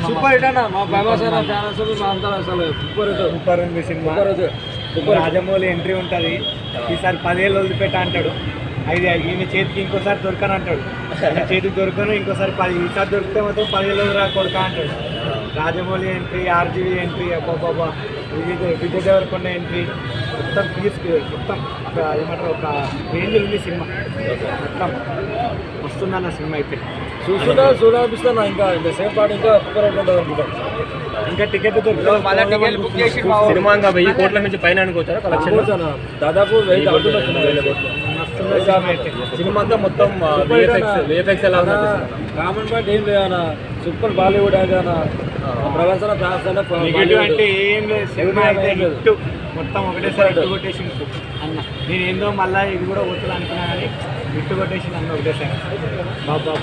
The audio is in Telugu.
సూపర్ హిట్ అన్న. మా ప్రభాసర ఫ్యాన్స్ మా అంతా అసలు సూపర్ ఉంది సినిమా. రాజమౌళి ఎంట్రీ ఉంటుంది. ఈసారి 10 ఏళ్ళు వదిలిపెట్ట అంటాడు. ఈయన చేతికి ఇంకోసారి దొరకను అంటాడు. చేతికి దొరకను ఇంకోసారి ఈసారి దొరికితే మొత్తం 10 ఏళ్ళు కొడుక అంటాడు. రాజమౌళి ఎంట్రీ, ఆర్జీవి ఎంట్రీ, అబ్బాబా విజయ్ దేవరకొండ ఎంట్రీ మొత్తం మొత్తం ఏమంటారు ఒక రేంజ్ ఉంది సినిమా. మొత్తం వస్తుందన్న సినిమా అయితే చూడాలనిపిస్తున్నా. ఇంకా సేమ్ పాటు ఇంకా సూపర్ హిట్ ఉంటుంది అనుకుంటాం. ఇంకా టికెట్ సినిమా ఇంకా 1000 కోట్ల నుంచి పైన అనుకోవచ్చారా కలెక్షన్? దాదాపు 1000 సినిమా అంతా మొత్తం VFX ఎలా ఉంది? కామన్ పాయింట్ ఏం లేదన్న. సూపర్ బాలీవుడ్ అన్న. ప్రవేశన నెగిటివ్ అంటే ఏం లేదు. సినిమా అయితే హిట్ మొత్తం ఒకటేసారి హిట్ కొట్టేసింది అన్న. నేను ఏందో మళ్ళీ ఇది కూడా వద్దు అనుకున్నా కానీ హిట్ కొట్టేసింది అన్న ఒకటేసారి. బాబా